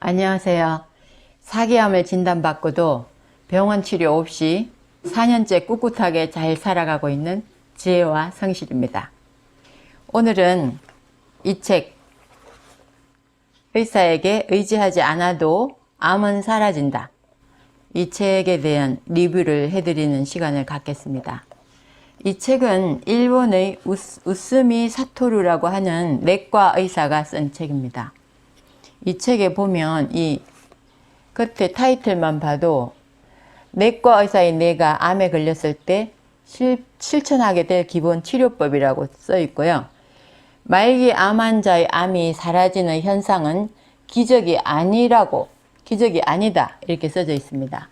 안녕하세요. 사기암을 진단받고도 병원 치료 없이 4년째 꿋꿋하게 잘 살아가고 있는 지혜와 성실입니다. 오늘은 이 책 의사에게 의지하지 않아도 암은 사라진다, 이 책에 대한 리뷰를 해드리는 시간을 갖겠습니다. 이 책은 일본의 우스미 사토루라고 하는 내과 의사가 쓴 책입니다. 이 책에 보면 이 끝에 타이틀만 봐도 내과 의사인 내가 암에 걸렸을 때 실천하게 될 기본 치료법이라고 써 있고요. 말기 암 환자의 암이 사라지는 현상은 기적이 아니다 이렇게 써져 있습니다.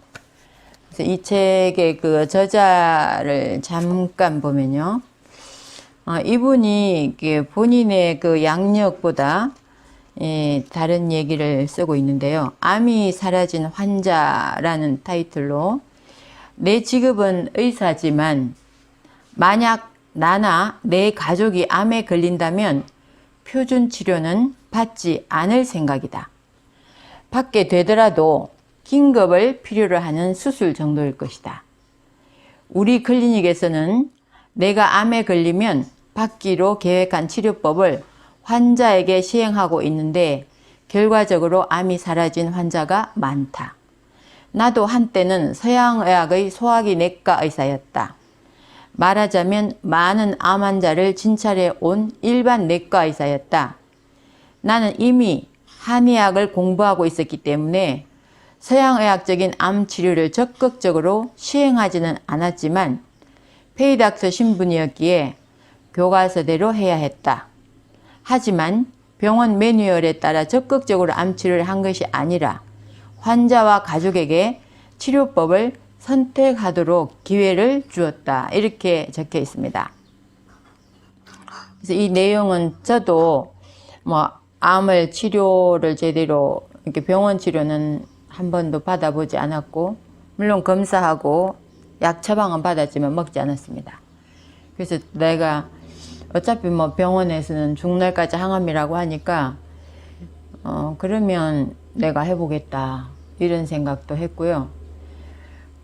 그래서 이 책의 그 저자를 잠깐 보면요, 이분이 본인의 그 양력보다 다른 얘기를 쓰고 있는데요. 암이 사라진 환자라는 타이틀로, 내 직업은 의사지만 만약 나나 내 가족이 암에 걸린다면 표준 치료는 받지 않을 생각이다. 받게 되더라도 긴급을 필요로 하는 수술 정도일 것이다. 우리 클리닉에서는 내가 암에 걸리면 받기로 계획한 치료법을 환자에게 시행하고 있는데 결과적으로 암이 사라진 환자가 많다. 나도 한때는 서양의학의 소화기 내과 의사였다. 말하자면 많은 암 환자를 진찰해 온 일반 내과 의사였다. 나는 이미 한의학을 공부하고 있었기 때문에 서양의학적인 암 치료를 적극적으로 시행하지는 않았지만 페이닥터 신분이었기에 교과서대로 해야 했다. 하지만 병원 매뉴얼에 따라 적극적으로 암치료를 한 것이 아니라 환자와 가족에게 치료법을 선택하도록 기회를 주었다. 이렇게 적혀 있습니다. 그래서 이 내용은 저도 암을 치료를 제대로 이렇게 병원 치료는 한 번도 받아보지 않았고, 물론 검사하고 약 처방은 받았지만 먹지 않았습니다. 그래서 내가 어차피 병원에서는 중날까지 항암이라고 하니까 그러면 내가 해보겠다 이런 생각도 했고요.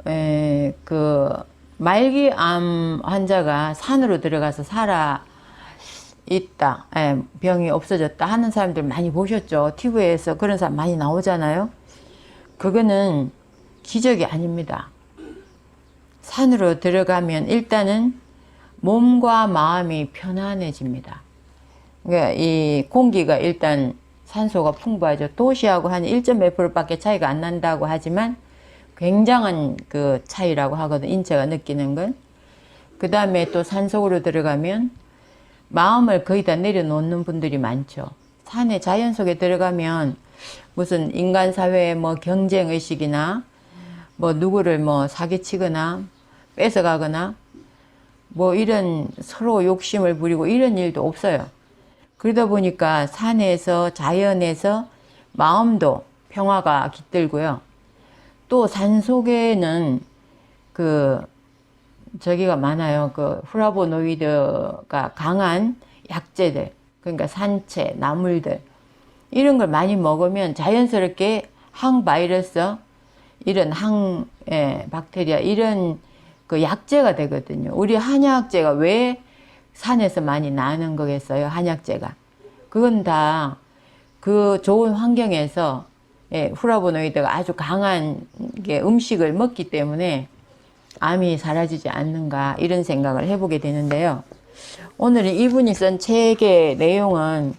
그 말기암 환자가 산으로 들어가서 살아 있다, 병이 없어졌다 하는 사람들 많이 보셨죠? TV에서 그런 사람 많이 나오잖아요. 그거는 기적이 아닙니다. 산으로 들어가면 일단은 몸과 마음이 편안해집니다. 그러니까 이 공기가 일단 산소가 풍부하죠. 도시하고 한 1.몇 %밖에 차이가 안 난다고 하지만 굉장한 그 차이라고 하거든, 인체가 느끼는 건. 그 다음에 또 산속으로 들어가면 마음을 거의 다 내려놓는 분들이 많죠. 산에 자연 속에 들어가면 무슨 인간 사회의 경쟁의식이나 누구를 사기치거나 뺏어가거나 이런 서로 욕심을 부리고 이런 일도 없어요. 그러다 보니까 산에서, 자연에서 마음도 평화가 깃들고요. 또 산속에는 저기가 많아요. 플라보노이드가 강한 약재들, 그러니까 산채, 나물들, 이런 걸 많이 먹으면 자연스럽게 항바이러스, 이런 박테리아, 이런 그 약재가 되거든요. 우리 한약재가 왜 산에서 많이 나는 거겠어요? 한약재가. 그건 다 그 좋은 환경에서 플라보노이드가 아주 강한 음식을 먹기 때문에 암이 사라지지 않는가, 이런 생각을 해보게 되는데요. 오늘은 이분이 쓴 책의 내용은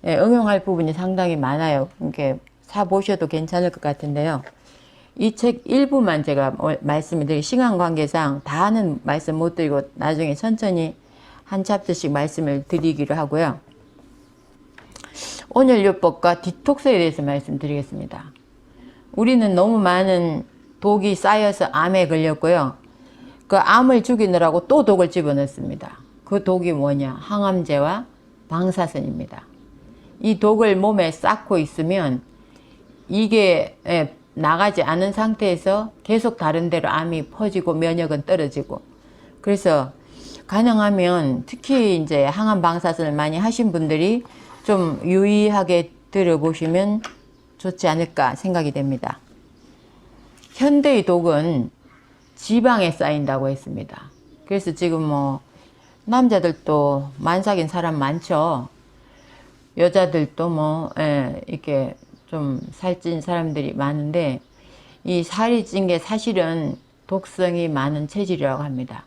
응용할 부분이 상당히 많아요. 이렇게 사보셔도 괜찮을 것 같은데요. 이 책 일부만 제가 말씀을 드리고, 시간 관계상 다는 말씀 못 드리고 나중에 천천히 한 챕터씩 말씀을 드리기로 하고요. 오늘 요법과 디톡스에 대해서 말씀드리겠습니다. 우리는 너무 많은 독이 쌓여서 암에 걸렸고요. 그 암을 죽이느라고 또 독을 집어넣습니다. 그 독이 뭐냐? 항암제와 방사선입니다. 이 독을 몸에 쌓고 있으면 이게 나가지 않은 상태에서 계속 다른 데로 암이 퍼지고 면역은 떨어지고, 그래서 가능하면 특히 이제 항암 방사선을 많이 하신 분들이 좀 유의하게 들어보시면 좋지 않을까 생각이 됩니다. 현대의 독은 지방에 쌓인다고 했습니다. 그래서 지금 뭐 남자들도 만삭인 사람 많죠. 여자들도 뭐 이렇게 좀 살찐 사람들이 많은데, 이 살이 찐 게 사실은 독성이 많은 체질이라고 합니다.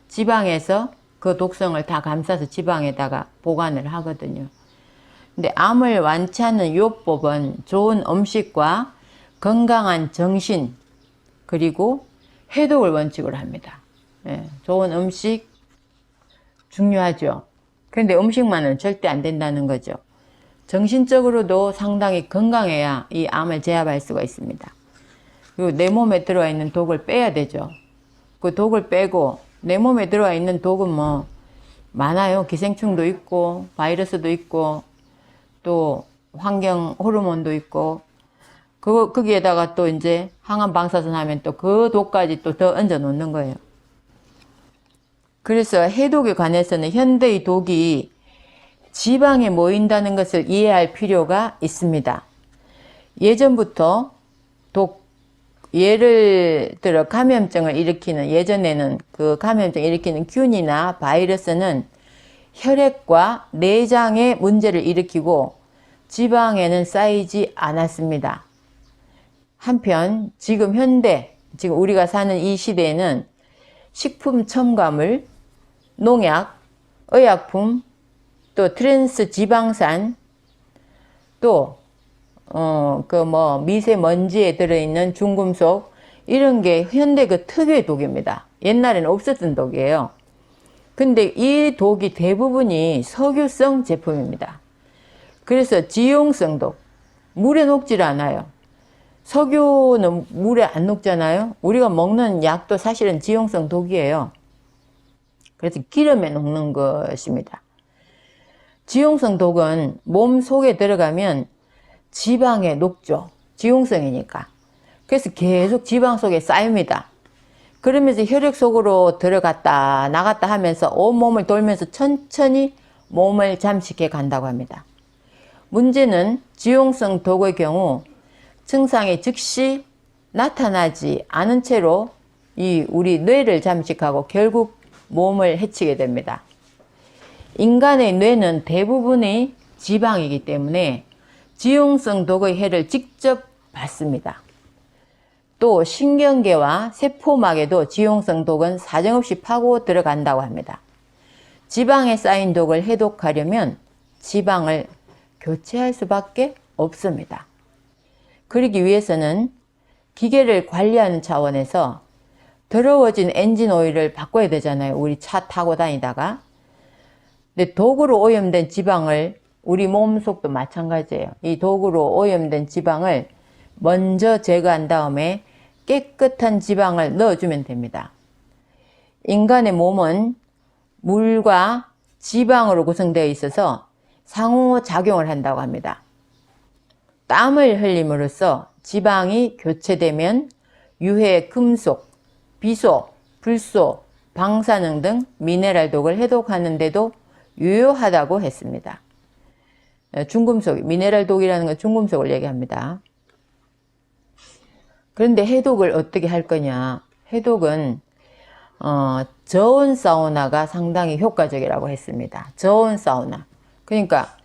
지방에서 그 독성을 다 감싸서 지방에다가 보관을 하거든요. 근데 암을 완치하는 요법은 좋은 음식과 건강한 정신, 그리고 해독을 원칙으로 합니다. 좋은 음식 중요하죠. 그런데 음식만은 절대 안 된다는 거죠. 정신적으로도 상당히 건강해야 이 암을 제압할 수가 있습니다. 그리고 내 몸에 들어와 있는 독을 빼야 되죠. 그 독을 빼고, 내 몸에 들어와 있는 독은 뭐 많아요. 기생충도 있고 바이러스도 있고 또 환경 호르몬도 있고, 거기에다가 또 이제 항암 방사선 하면 또 그 독까지 또 더 얹어 놓는 거예요. 그래서 해독에 관해서는 현대의 독이 지방에 모인다는 것을 이해할 필요가 있습니다. 예전부터 예를 들어 감염증을 일으키는, 예전에는 그 감염증을 일으키는 균이나 바이러스는 혈액과 내장에 문제를 일으키고 지방에는 쌓이지 않았습니다. 한편 지금 지금 우리가 사는 이 시대에는 식품 첨가물, 농약, 의약품, 또 트랜스 지방산, 또 미세먼지에 들어있는 중금속, 이런 게 현대 그 특유의 독입니다. 옛날에는 없었던 독이에요. 근데 이 독이 대부분이 석유성 제품입니다. 그래서 지용성 독, 물에 녹질 않아요. 석유는 물에 안 녹잖아요. 우리가 먹는 약도 사실은 지용성 독이에요. 그래서 기름에 녹는 것입니다. 지용성 독은 몸 속에 들어가면 지방에 녹죠. 지용성이니까. 그래서 계속 지방 속에 쌓입니다. 그러면서 혈액 속으로 들어갔다 나갔다 하면서 온몸을 돌면서 천천히 몸을 잠식해 간다고 합니다. 문제는 지용성 독의 경우 증상이 즉시 나타나지 않은 채로 우리 뇌를 잠식하고 결국 몸을 해치게 됩니다. 인간의 뇌는 대부분이 지방이기 때문에 지용성 독의 해를 직접 받습니다. 또 신경계와 세포막에도 지용성 독은 사정없이 파고 들어간다고 합니다. 지방에 쌓인 독을 해독하려면 지방을 교체할 수밖에 없습니다. 그러기 위해서는 기계를 관리하는 차원에서 더러워진 엔진 오일을 바꿔야 되잖아요. 우리 차 타고 다니다가. 근데 독으로 오염된 지방을, 우리 몸속도 마찬가지예요. 이 독으로 오염된 지방을 먼저 제거한 다음에 깨끗한 지방을 넣어주면 됩니다. 인간의 몸은 물과 지방으로 구성되어 있어서 상호작용을 한다고 합니다. 땀을 흘림으로써 지방이 교체되면 유해 금속, 비소, 불소, 방사능 등 미네랄 독을 해독하는 데도 유효하다고 했습니다. 중금속, 미네랄 독이라는 건 중금속을 얘기합니다. 그런데 해독을 어떻게 할 거냐? 해독은 저온 사우나가 상당히 효과적이라고 했습니다. 저온 사우나. 그러니까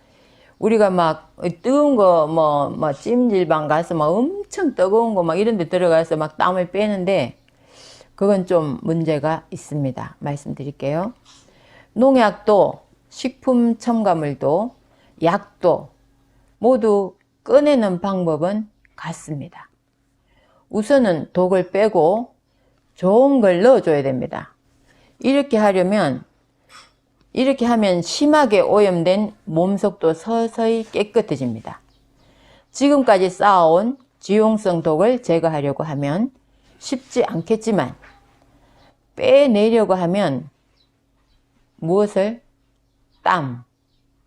우리가 막 뜨거운 거 찜질방 가서 막 엄청 뜨거운 거 막 이런 데 들어가서 막 땀을 빼는데 그건 좀 문제가 있습니다. 말씀드릴게요. 농약도 식품 첨가물도 약도 모두 꺼내는 방법은 같습니다. 우선은 독을 빼고 좋은 걸 넣어줘야 됩니다. 이렇게 하면 심하게 오염된 몸속도 서서히 깨끗해집니다. 지금까지 쌓아온 지용성 독을 제거하려고 하면 쉽지 않겠지만 빼내려고 하면 무엇을?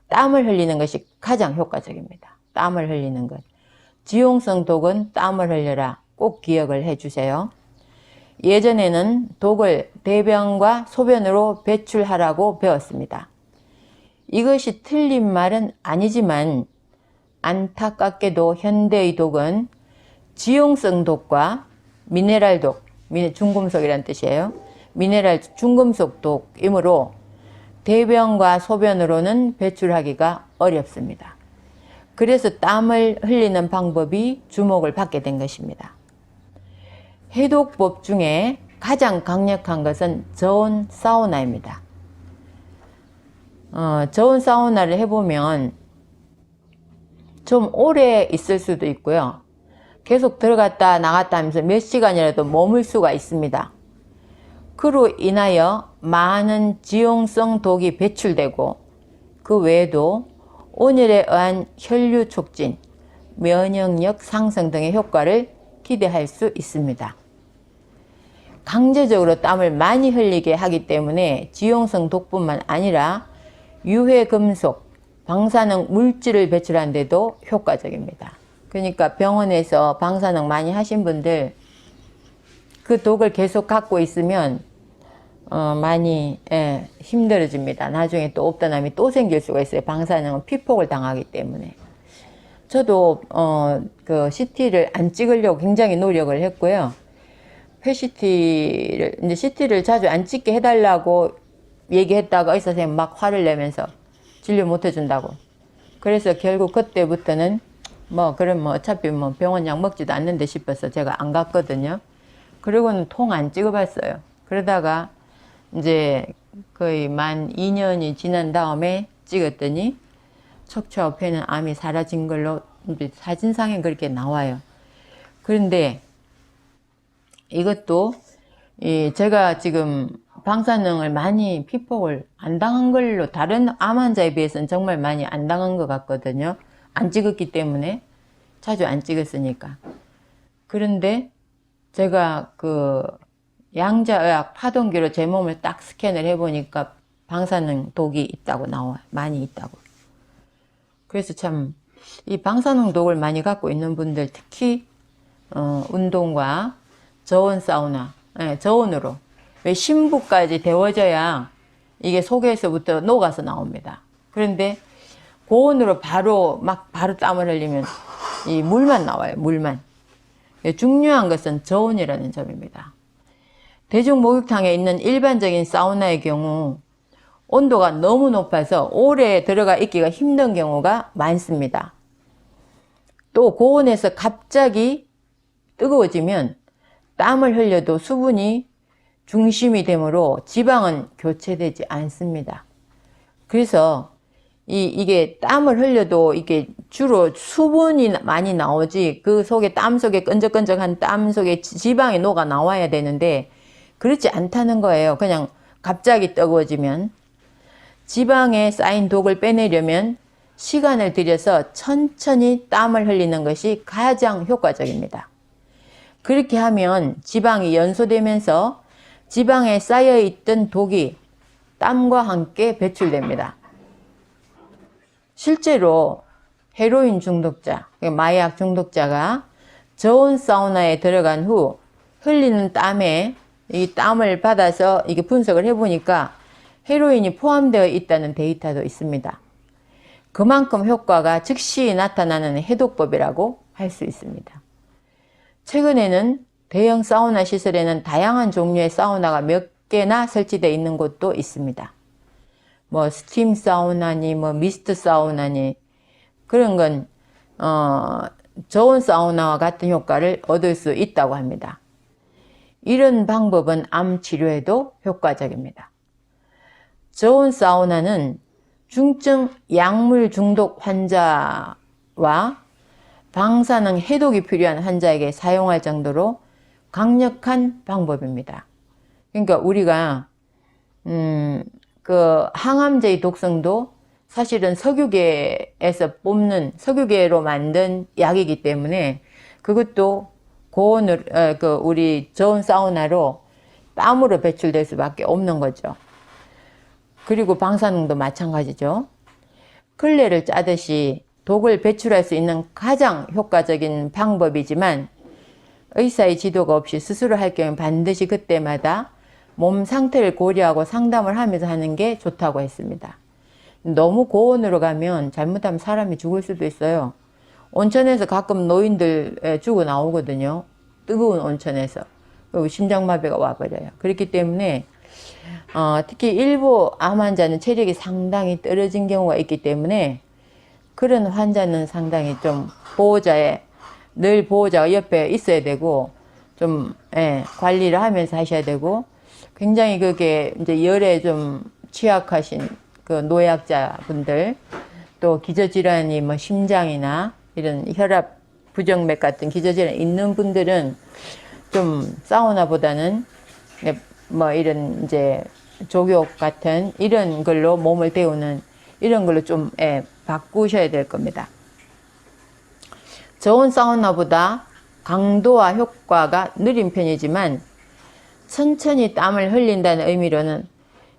땀을 흘리는 것이 가장 효과적입니다. 땀을 흘리는 것. 지용성 독은 땀을 흘려라. 꼭 기억을 해주세요. 예전에는 독을 대변과 소변으로 배출하라고 배웠습니다. 이것이 틀린 말은 아니지만 안타깝게도 현대의 독은 지용성 독과 미네랄 독, 중금속이란 뜻이에요. 미네랄 중금속 독이므로 대변과 소변으로는 배출하기가 어렵습니다. 그래서 땀을 흘리는 방법이 주목을 받게 된 것입니다. 해독법 중에 가장 강력한 것은 저온 사우나입니다. 저온 사우나를 해보면 좀 오래 있을 수도 있고요. 계속 들어갔다 나갔다 하면서 몇 시간이라도 머물 수가 있습니다. 그로 인하여 많은 지용성 독이 배출되고 그 외에도 온열에 의한 혈류 촉진, 면역력 상승 등의 효과를 기대할 수 있습니다. 강제적으로 땀을 많이 흘리게 하기 때문에 지용성 독뿐만 아니라 유해 금속, 방사능 물질을 배출하는 데도 효과적입니다. 그러니까 병원에서 방사능 많이 하신 분들 그 독을 계속 갖고 있으면 많이 힘들어집니다. 나중에 또 옵다남이 또 생길 수가 있어요. 방사능은 피폭을 당하기 때문에. 저도 그 CT를 안 찍으려고 굉장히 노력을 했고요. PET-CT를 이제 CT를 자주 안 찍게 해달라고 얘기했다가 의사 선생님 막 화를 내면서 진료 못 해준다고. 그래서 결국 그때부터는 그럼 어차피 병원 약 먹지도 않는데 싶어서 제가 안 갔거든요. 그리고는 통 안 찍어봤어요. 그러다가 이제 거의 만 2년이 지난 다음에 찍었더니 척추 앞에는 암이 사라진 걸로 사진상에 그렇게 나와요. 그런데 이것도 제가 지금 방사능을 많이 피폭을 안 당한 걸로 다른 암 환자에 비해서는 정말 많이 안 당한 것 같거든요. 안 찍었기 때문에 자주 안 찍었으니까. 그런데 제가 그 양자의학 파동기로 제 몸을 딱 스캔을 해보니까 방사능 독이 있다고 나와요. 많이 있다고. 그래서 참 이 방사능 독을 많이 갖고 있는 분들 특히 운동과 저온 사우나, 저온으로 왜 심부까지 데워져야 이게 속에서부터 녹아서 나옵니다. 그런데 고온으로 바로 땀을 흘리면 이 물만 나와요. 물만. 중요한 것은 저온이라는 점입니다. 대중 목욕탕에 있는 일반적인 사우나의 경우 온도가 너무 높아서 오래 들어가 있기가 힘든 경우가 많습니다. 또 고온에서 갑자기 뜨거워지면 땀을 흘려도 수분이 중심이 되므로 지방은 교체되지 않습니다. 그래서 이게 땀을 흘려도 이게 주로 수분이 많이 나오지 그 속에 땀 속에 끈적끈적한 땀 속에 지방이 녹아 나와야 되는데 그렇지 않다는 거예요. 그냥 갑자기 뜨거워지면. 지방에 쌓인 독을 빼내려면 시간을 들여서 천천히 땀을 흘리는 것이 가장 효과적입니다. 그렇게 하면 지방이 연소되면서 지방에 쌓여있던 독이 땀과 함께 배출됩니다. 실제로 헤로인 중독자, 마약 중독자가 저온 사우나에 들어간 후 흘리는 땀에 이 땀을 받아서 이게 분석을 해보니까 헤로인이 포함되어 있다는 데이터도 있습니다. 그만큼 효과가 즉시 나타나는 해독법이라고 할 수 있습니다. 최근에는 대형 사우나 시설에는 다양한 종류의 사우나가 몇 개나 설치되어 있는 곳도 있습니다. 스팀 사우나니 미스트 사우나니 그런 건 저온 사우나와 같은 효과를 얻을 수 있다고 합니다. 이런 방법은 암 치료에도 효과적입니다. 저온 사우나는 중증 약물 중독 환자와 방사능 해독이 필요한 환자에게 사용할 정도로 강력한 방법입니다. 그러니까 우리가 그 항암제의 독성도 사실은 석유계에서 뽑는 석유계로 만든 약이기 때문에 그것도 고온으로 우리 저온 사우나로 땀으로 배출될 수밖에 없는 거죠. 그리고 방사능도 마찬가지죠. 클레를 짜듯이 독을 배출할 수 있는 가장 효과적인 방법이지만 의사의 지도가 없이 스스로 할 경우 반드시 그때마다 몸 상태를 고려하고 상담을 하면서 하는 게 좋다고 했습니다. 너무 고온으로 가면 잘못하면 사람이 죽을 수도 있어요. 온천에서 가끔 노인들 죽어 나오거든요. 뜨거운 온천에서. 그리고 심장마비가 와버려요. 그렇기 때문에 특히 일부 암 환자는 체력이 상당히 떨어진 경우가 있기 때문에 그런 환자는 상당히 좀 늘 보호자가 옆에 있어야 되고 좀 관리를 하면서 하셔야 되고, 굉장히 그게 이제 열에 좀 취약하신 그 노약자분들, 또 기저질환이 뭐 심장이나 이런 혈압 부정맥 같은 기저질환 있는 분들은 좀 사우나보다는 뭐 이런 이제 족욕 같은 이런 걸로 몸을 데우는 이런 걸로 좀 바꾸셔야 될 겁니다. 저온 사우나보다 강도와 효과가 느린 편이지만 천천히 땀을 흘린다는 의미로는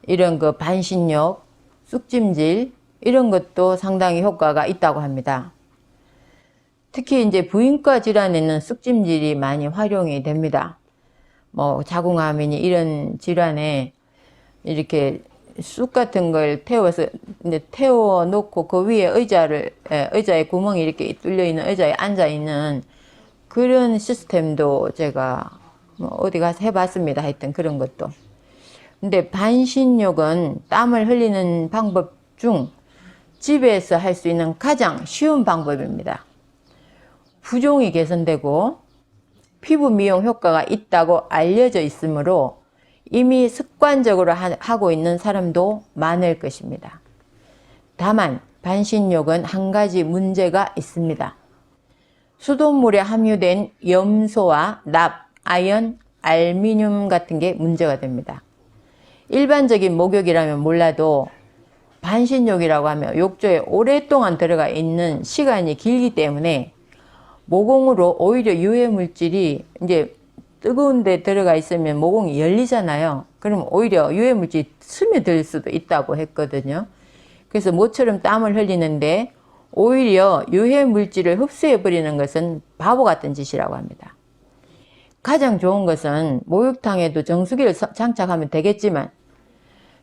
이런 그 반신욕, 쑥찜질 이런 것도 상당히 효과가 있다고 합니다. 특히 이제 부인과 질환에는 쑥찜질이 많이 활용이 됩니다. 뭐 자궁암이니 이런 질환에 이렇게 쑥 같은 걸 태워서 이제 태워 놓고 그 위에 의자에 구멍이 이렇게 뚫려 있는 의자에 앉아 있는 그런 시스템도 제가 뭐 어디 가서 해봤습니다. 하여튼 그런 것도. 근데 반신욕은 땀을 흘리는 방법 중 집에서 할 수 있는 가장 쉬운 방법입니다. 부종이 개선되고 피부 미용 효과가 있다고 알려져 있으므로 이미 습관적으로 하고 있는 사람도 많을 것입니다. 다만 반신욕은 한 가지 문제가 있습니다. 수돗물에 함유된 염소와 납, 아연, 알미늄 같은 게 문제가 됩니다. 일반적인 목욕이라면 몰라도 반신욕이라고 하면 욕조에 오랫동안 들어가 있는 시간이 길기 때문에 모공으로 오히려 유해물질이 이제 뜨거운 데 들어가 있으면 모공이 열리잖아요. 그럼 오히려 유해물질이 스며들 수도 있다고 했거든요. 그래서 모처럼 땀을 흘리는데 오히려 유해물질을 흡수해버리는 것은 바보 같은 짓이라고 합니다. 가장 좋은 것은 목욕탕에도 정수기를 장착하면 되겠지만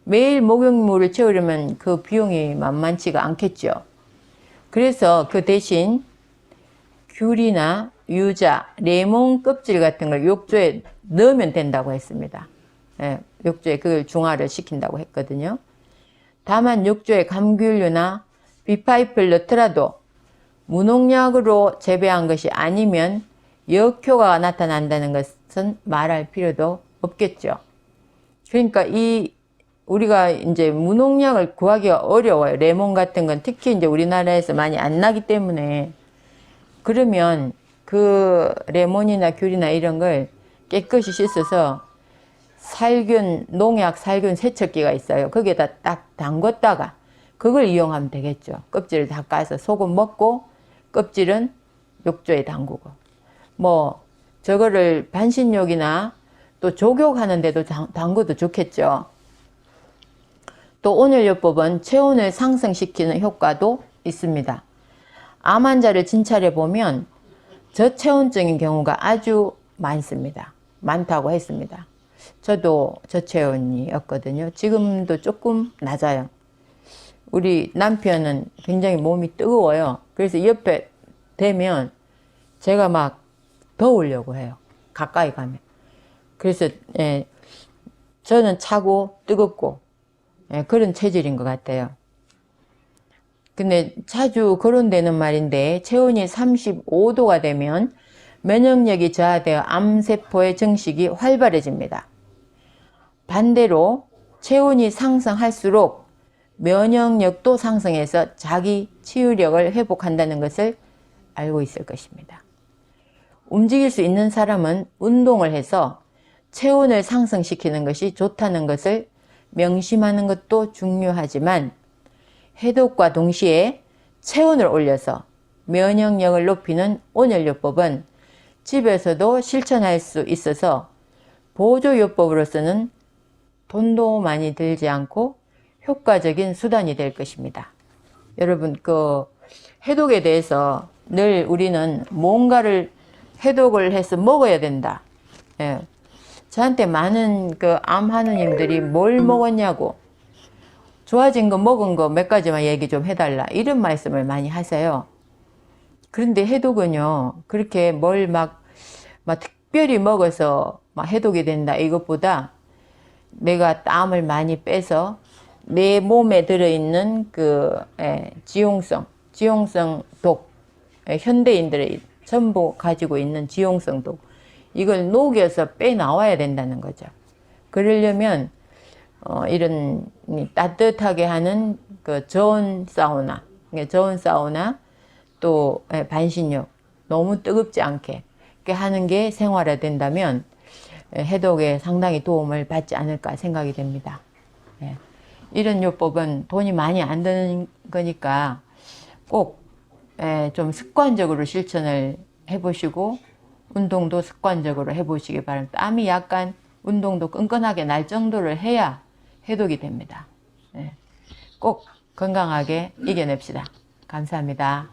매일 목욕물을 채우려면 그 비용이 만만치가 않겠죠. 그래서 그 대신 귤이나 유자, 레몬 껍질 같은 걸 욕조에 넣으면 된다고 했습니다. 욕조에 그걸 중화를 시킨다고 했거든요. 다만 욕조에 감귤류나 비파이프를 넣더라도 무농약으로 재배한 것이 아니면 역효과가 나타난다는 것은 말할 필요도 없겠죠. 그러니까 우리가 이제 무농약을 구하기가 어려워요. 레몬 같은 건 특히 이제 우리나라에서 많이 안 나기 때문에. 그러면 그 레몬이나 귤이나 이런 걸 깨끗이 씻어서 농약 살균 세척기가 있어요. 거기에다 딱 담궜다가 그걸 이용하면 되겠죠. 껍질을 다 까서 소금 먹고 껍질은 욕조에 담그고. 뭐 저거를 반신욕이나 또 족욕하는 데도 담궈도 좋겠죠. 또 온열요법은 체온을 상승시키는 효과도 있습니다. 암 환자를 진찰해 보면 저체온증인 경우가 아주 많다고 했습니다. 저도 저체온이었거든요. 지금도 조금 낮아요. 우리 남편은 굉장히 몸이 뜨거워요. 그래서 옆에 대면 제가 막 더우려고 해요. 가까이 가면. 그래서 저는 차고 뜨겁고 그런 체질인 것 같아요. 근데 자주 거론되는 말인데 체온이 35도가 되면 면역력이 저하되어 암세포의 증식이 활발해집니다. 반대로 체온이 상승할수록 면역력도 상승해서 자기 치유력을 회복한다는 것을 알고 있을 것입니다. 움직일 수 있는 사람은 운동을 해서 체온을 상승시키는 것이 좋다는 것을 명심하는 것도 중요하지만 해독과 동시에 체온을 올려서 면역력을 높이는 온열요법은 집에서도 실천할 수 있어서 보조요법으로서는 돈도 많이 들지 않고 효과적인 수단이 될 것입니다. 여러분, 그 해독에 대해서 늘 우리는 뭔가를 해독을 해서 먹어야 된다. 저한테 많은 그 암 하느님들이 뭘 먹었냐고, 좋아진 거 먹은 거 몇 가지만 얘기 좀 해달라, 이런 말씀을 많이 하세요. 그런데 해독은요, 그렇게 뭘 막 특별히 먹어서 막 해독이 된다 이것보다 내가 땀을 많이 빼서 내 몸에 들어있는 그 지용성 독, 현대인들이 전부 가지고 있는 지용성 독, 이걸 녹여서 빼나와야 된다는 거죠. 그러려면 이런 따뜻하게 하는 그 저온 사우나, 또 반신욕, 너무 뜨겁지 않게 이렇게 하는 게 생활화된다면 해독에 상당히 도움을 받지 않을까 생각이 됩니다. 예. 이런 요법은 돈이 많이 안 드는 거니까 꼭 좀 습관적으로 실천을 해보시고 운동도 습관적으로 해보시기 바랍니다. 땀이 약간 운동도 끈끈하게 날 정도를 해야 해독이 됩니다. 꼭 건강하게 이겨냅시다. 감사합니다.